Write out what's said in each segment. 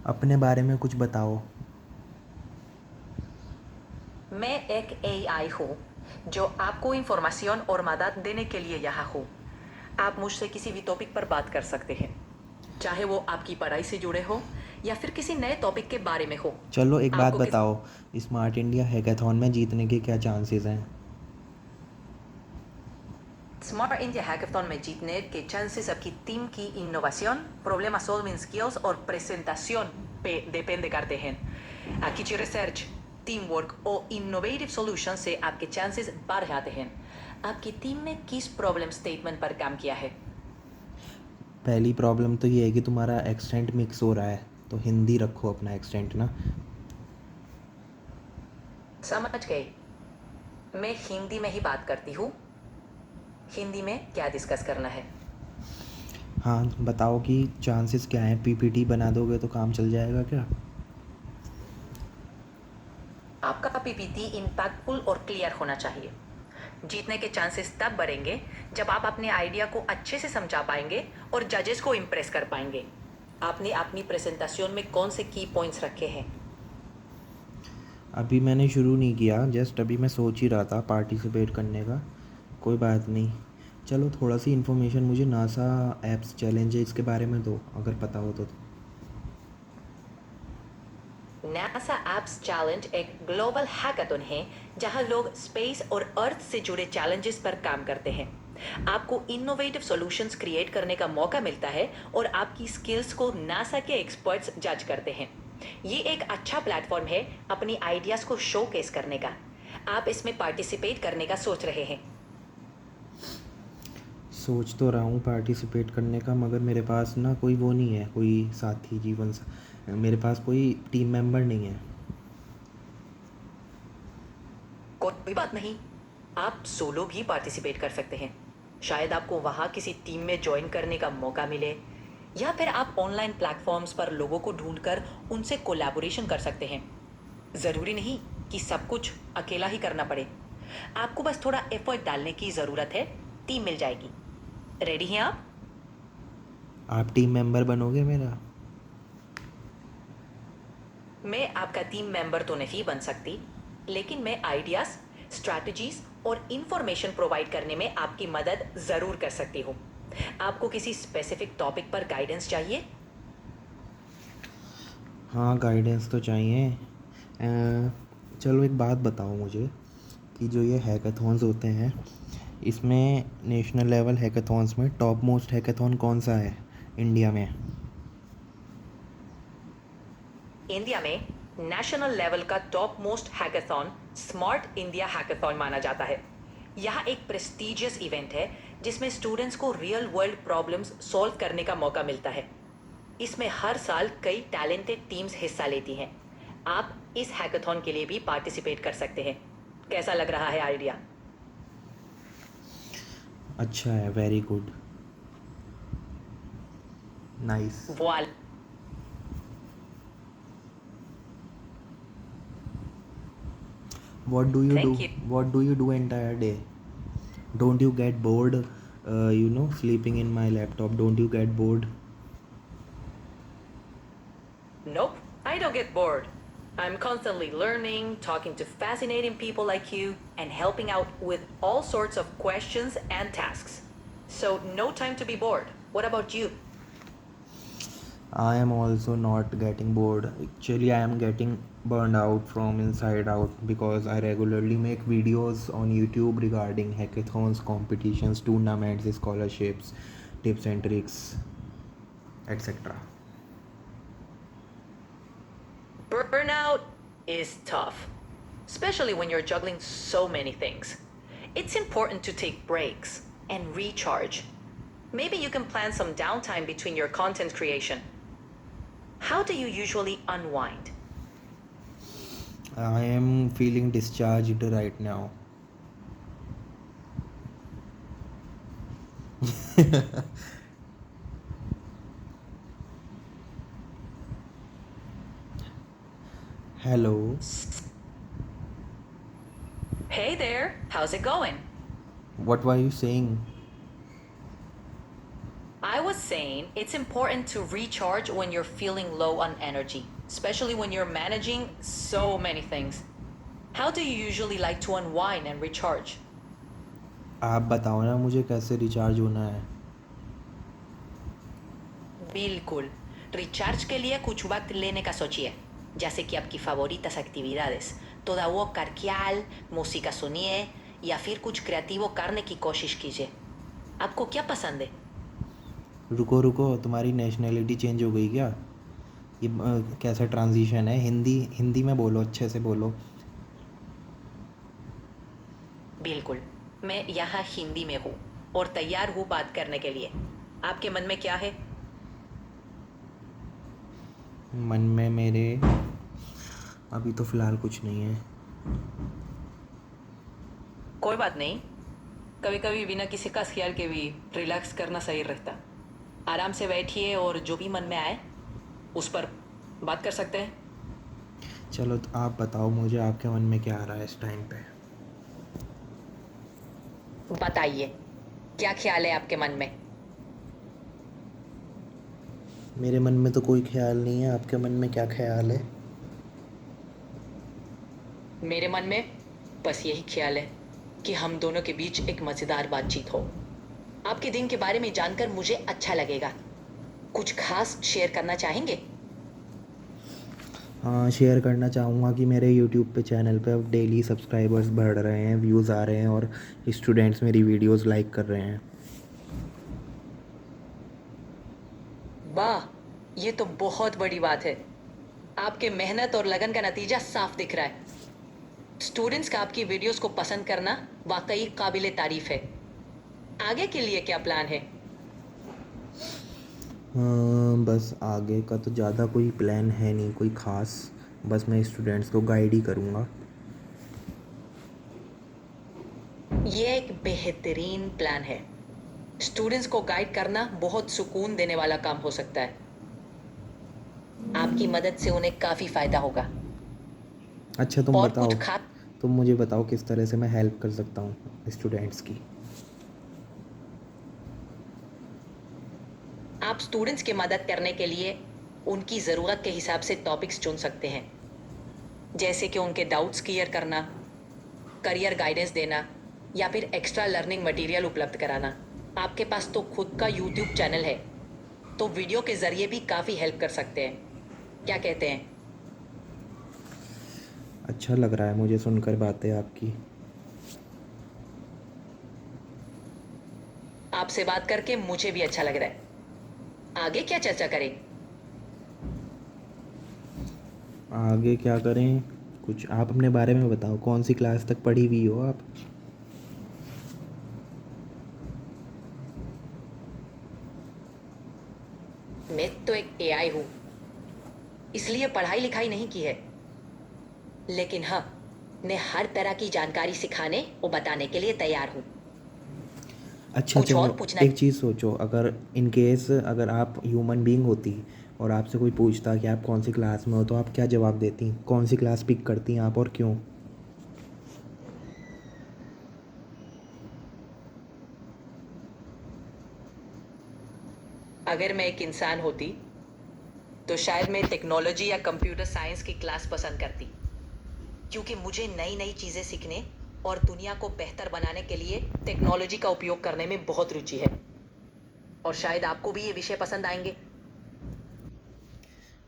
अपने बारे में कुछ बताओ। मैं एक एआई हूँ जो आपको इंफॉर्मेशन और मदद देने के लिए यहाँ हूँ। आप मुझसे किसी भी टॉपिक पर बात कर सकते हैं, चाहे वो आपकी पढ़ाई से जुड़े हो या फिर किसी नए टॉपिक के बारे में हो। चलो एक बात आपको किस बताओ, स्मार्ट इंडिया हैकाथॉन में जीतने के क्या चांसेस हैं? स्मार्ट इंडिया हैकाथॉन में जीतने के चांसेस आपकी टीम की इनोवेशन, प्रॉब्लम सॉल्विंग स्किल्स और प्रेजेंटेशन पे डिपेंड करते हैं। अच्छी रिसर्च, टीम वर्क और इनोवेटिव सॉल्यूशन से आपके चांसेस बढ़ जाते हैं। आपकी टीम ने किस प्रॉब्लम स्टेटमेंट पर काम किया है? पहली प्रॉब्लम तो ये है कि तुम्हारा एक्सेंट मिक्स हो रहा है, तो हिंदी रखो अपना एक्सेंट ना। समझ गए। मैं हिंदी में ही बात करती हूँ। हिंदी में क्या डिस्कस करना है? हाँ, बताओ कि चांसेस क्या हैं, पीपीटी बना दोगे तो काम चल जाएगा क्या? आपका पीपीटी इम्पैक्टफुल और क्लियर होना चाहिए। जीतने के चांसेस तब बढ़ेंगे जब आप अपने आइडिया को अच्छे से समझा पाएंगे और जजेस को इम्प्रेस कर पाएंगे। आपने अपनी प्रेजेंटेशन में कौन से की पॉइंट्स रखे हैं? अभी मैंने शुरू नहीं किया, जस्ट अभी मैं सोच ही रहा था पार्टिसिपेट करने का। कोई बात नहीं। चलो थोड़ा सी इन्फॉर्मेशन मुझे नासा एप्स चैलेंज है इसके बारे में दो, अगर पता हो तो। नासा एप्स चैलेंज एक ग्लोबल हैकाथन है जहां लोग स्पेस और अर्थ से जुड़े चैलेंजेस पर काम करते हैं। आपको इनोवेटिव सॉल्यूशंस क्रिएट करने का मौका मिलता है और आपकी स्किल्स को नासा के एक्सपर्ट्स जज करते हैं। ये एक अच्छा प्लेटफॉर्म है अपनी आइडियाज को शोकेस करने का। आप इसमें पार्टिसिपेट करने का सोच रहे हैं? सोच तो रहा हूँ पार्टिसिपेट करने का, मगर मेरे पास ना कोई वो नहीं है, कोई साथी मेरे पास कोई टीम मेंबर नहीं है। कोई बात नहीं, आप सोलो भी पार्टिसिपेट कर सकते हैं। शायद आपको वहां किसी टीम में ज्वाइन करने का मौका मिले, या फिर आप ऑनलाइन प्लेटफॉर्म्स पर लोगों को ढूंढकर उनसे कोलैबोरेशन कर सकते हैं। जरूरी नहीं कि सब कुछ अकेला ही करना पड़े। आपको बस थोड़ा एफर्ट डालने की जरूरत है। टीम मिल जाएगी। रेडी हैं आप? आप टीम मेंबर बनोगे मेरा? मैं आपका टीम मेंबर तो नहीं बन सकती, लेकिन मैं आइडियाज, स्ट्रैटेजीज और इंफॉर्मेशन प्रोवाइड करने में आपकी मदद जरूर कर सकती हूँ। आपको किसी स्पेसिफिक टॉपिक पर गाइडेंस चाहिए? हाँ, गाइडेंस तो चाहिए। चलो एक बात बताओ मुझे कि जो ये हैकाथॉन्स होते हैं, इसमें नेशनल लेवल हैकाथॉन्स में टॉप मोस्ट हैकाथॉन कौन सा है इंडिया में? इंडिया में नेशनल लेवल का top most hackathon smart India hackathon माना जाता है। यह एक प्रेस्टिजियस इवेंट है जिसमें स्टूडेंट्स को रियल वर्ल्ड प्रॉब्लम्स सॉल्व करने का मौका मिलता है। इसमें हर साल कई टैलेंटेड टीम्स हिस्सा लेती हैं। आप इस हैकाथॉन के लिए भी पार्टिसिपेट कर सकते हैं। कैसा लग रहा है आइडिया? अच्छा है, very good, nice. Wall What do you do? Thank you. What do you do entire day? Don't you get bored? Sleeping in my laptop. Don't you get bored? Nope, I don't get bored. I'm constantly learning, talking to fascinating people like you, and helping out with all sorts of questions and tasks. So, no time to be bored. What about you? I am also not getting bored. Actually, I am getting burned out from inside out because I regularly make videos on YouTube regarding hackathons, competitions, tournaments, scholarships, tips and tricks, etc. Burnout is tough, especially when you're juggling so many things. It's important to take breaks and recharge. Maybe you can plan some downtime between your content creation. How do you usually unwind? I am feeling discharged right now. Hello. Hey there, how's it going? What were you saying? I was saying it's important to recharge when you're feeling low on energy, especially when you're managing so many things. How do you usually like to unwind and recharge? आप बताओ ना मुझे कैसे recharge होना है। बिल्कुल, recharge के लिए कुछ वक्त लेने का सोचिए, जैसे कि आपकी favoritas actividades, toda वो carquial, música सुनिए या फिर कुछ क्रिएटिवो करने की कोशिश कीजिए। आपको क्या पसंद है? रुको रुको, तुम्हारी नेशनैलिटी चेंज हो गई क्या? ये कैसा ट्रांजिशन है? हिंदी हिंदी में बोलो, अच्छे से बोलो। बिल्कुल, मैं यहाँ हिंदी में हूँ और तैयार हूँ बात करने के लिए। आपके मन में क्या है? मन में मेरे अभी तो फ़िलहाल कुछ नहीं है। कोई बात नहीं, कभी कभी बिना किसी खास ख्याल के भी रिलैक्स करना सही रहता। आराम से बैठिए और जो भी मन में आए उस पर बात कर सकते हैं। चलो तो आप बताओ मुझे, आपके मन में क्या आ रहा है इस टाइम पे? बताइए, क्या ख्याल है आपके मन में? मेरे मन में तो कोई ख्याल नहीं है, आपके मन में क्या ख्याल है? मेरे मन में बस यही ख्याल है कि हम दोनों के बीच एक मज़ेदार बातचीत हो। आपके दिन के बारे में जानकर मुझे अच्छा लगेगा। कुछ खास शेयर करना चाहेंगे? हाँ, शेयर करना चाहूँगा कि मेरे यूट्यूब पे चैनल पे अब डेली सब्सक्राइबर्स बढ़ रहे हैं, व्यूज़ आ रहे हैं और स्टूडेंट्स मेरी वीडियोस लाइक कर रहे हैं। वाह, ये तो बहुत बड़ी बात है। आपके मेहनत और लगन का नतीजा साफ दिख रहा है। स्टूडेंट्स का आपकी वीडियोस को पसंद करना वाकई काबिले तारीफ है। आगे के लिए क्या प्लान है? बस आगे का तो ज़्यादा कोई प्लान है नहीं कोई ख़ास, बस मैं स्टूडेंट्स को गाइड ही करूँगा। ये एक बेहतरीन प्लान है। स्टूडेंट्स को गाइड करना बहुत सुकून देने वाला काम हो सकता है। आपकी मदद से उन्हें काफ़ी फ़ायदा होगा। अच्छा तुम और बताओ, कुछ खास तुम मुझे बताओ किस तरह से मैं हेल्प कर सकता हूँ स्टूडेंट्स की। आप स्टूडेंट्स की मदद करने के लिए उनकी ज़रूरत के हिसाब से टॉपिक्स चुन सकते हैं, जैसे कि उनके डाउट्स क्लियर करना, करियर गाइडेंस देना या फिर एक्स्ट्रा लर्निंग मटेरियल उपलब्ध कराना। आपके पास तो खुद का यूट्यूब चैनल है, तो वीडियो के ज़रिए भी काफ़ी हेल्प कर सकते हैं। क्या कहते हैं? अच्छा लग रहा है मुझे सुनकर बातें आपकी। आपसे बात करके मुझे भी अच्छा लग रहा है। आगे क्या चर्चा करें? आगे क्या करें? कुछ आप अपने बारे में बताओ, कौन सी क्लास तक पढ़ी हुई हो आप? मैं तो एक एआई हूँ, इसलिए पढ़ाई लिखाई नहीं की है। लेकिन हाँ, मैं हर तरह की जानकारी सिखाने और बताने के लिए तैयार हूँ। अच्छा कुछ और चलो, पूछना? एक चीज़ सोचो, अगर इन केस अगर आप ह्यूमन बीइंग होती और आपसे कोई पूछता कि आप कौन सी क्लास में हो, तो आप क्या जवाब देती? कौन सी क्लास पिक करती आप और क्यों? अगर मैं एक इंसान होती तो शायद मैं टेक्नोलॉजी या कंप्यूटर साइंस की क्लास पसंद करती, क्योंकि मुझे नई नई चीज़ें सीखने और दुनिया को बेहतर बनाने के लिए टेक्नोलॉजी का उपयोग करने में बहुत रुचि है। और शायद आपको भी ये विषय पसंद आएंगे।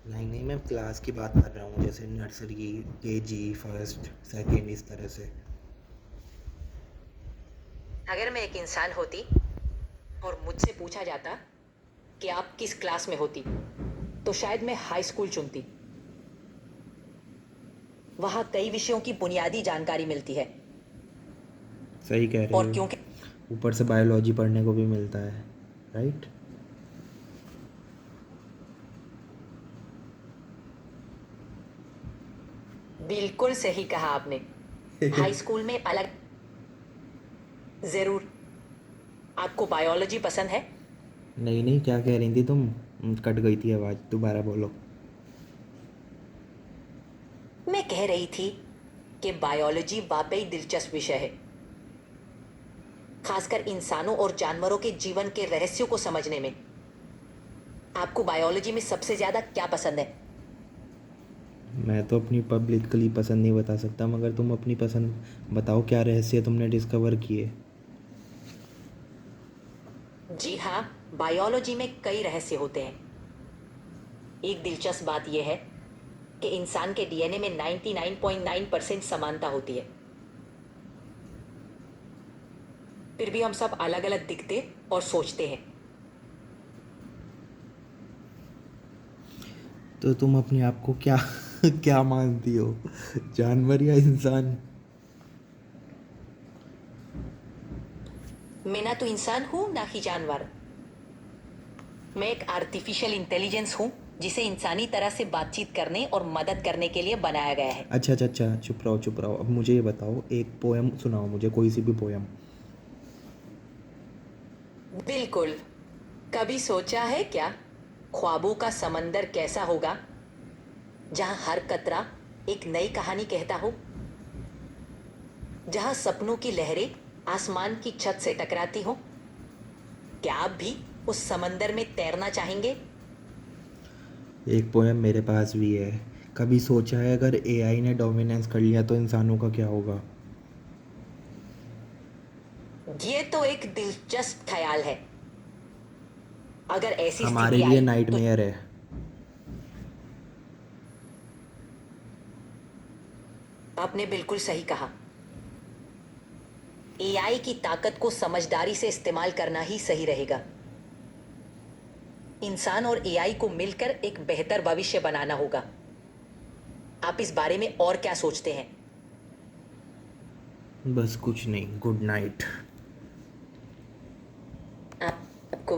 नहीं नहीं, मैं क्लास की बात कर रहा हूँ, जैसे नर्सरी, केजी, फर्स्ट, सेकंड, इस तरह से। अगर मैं एक इंसान होती और मुझसे पूछा जाता कि आप किस क्लास में होती, तो शायद मैं हाई स्कूल चुनती। वहाँ कई विषयों की बुनियादी जानकारी मिलती है। सही कह रहे और हो, क्योंकि ऊपर से बायोलॉजी पढ़ने को भी मिलता है, राइट? बिल्कुल सही कहा आपने। हाई स्कूल में अलग। ज़रूर। आपको बायोलॉजी पसंद है? नहीं नहीं, क्या कह रही थी तुम? कट गई थी आवाज़, दोबारा बोलो। मैं कह रही थी कि बायोलॉजी वाकई दिलचस्प विषय है, खासकर इंसानों और जानवरों के जीवन के रहस्यों को समझने में। आपको बायोलॉजी में सबसे ज्यादा क्या पसंद है? मैं तो अपनी पब्लिकली पसंद नहीं बता सकता, मगर तुम अपनी पसंद बताओ, क्या रहस्य तुमने डिस्कवर किए? जी हाँ, बायोलॉजी में कई रहस्य होते हैं। एक दिलचस्प बात यह है कि इंसान के डीएनए में 99.9% समानता होती है। फिर भी हम सब अलग अलग दिखते और सोचते हैं। तो तुम अपने आप को क्या क्या मानती हो, जानवर या इंसान? मैं ना तो इंसान हूं ना ही जानवर। मैं एक आर्टिफिशियल इंटेलिजेंस हूं जिसे इंसानी तरह से बातचीत करने और मदद करने के लिए बनाया गया है। अच्छा अच्छा अच्छा, चुप रहो चुप रहो। अब मुझे ये बताओ, एक पोएम सुनाओ मुझे, कोई सी भी पोएम। बिल्कुल। कभी सोचा है क्या, ख्वाबों का समंदर कैसा होगा, जहां हर कतरा एक नई कहानी कहता हो, जहां सपनों की लहरें आसमान की छत से टकराती हो। क्या आप भी उस समंदर में तैरना चाहेंगे? एक पोएम मेरे पास भी है। कभी सोचा है अगर एआई ने डोमिनेंस कर लिया तो इंसानों का क्या होगा? ये तो एक दिलचस्प ख्याल है। अगर ऐसी हमारे स्थिति लिए आई तो नाइटमेयर है। आपने बिल्कुल सही कहा। एआई की ताकत को समझदारी से इस्तेमाल करना ही सही रहेगा। इंसान और एआई को मिलकर एक बेहतर भविष्य बनाना होगा। आप इस बारे में और क्या सोचते हैं? बस कुछ नहीं, गुड नाइट। आपको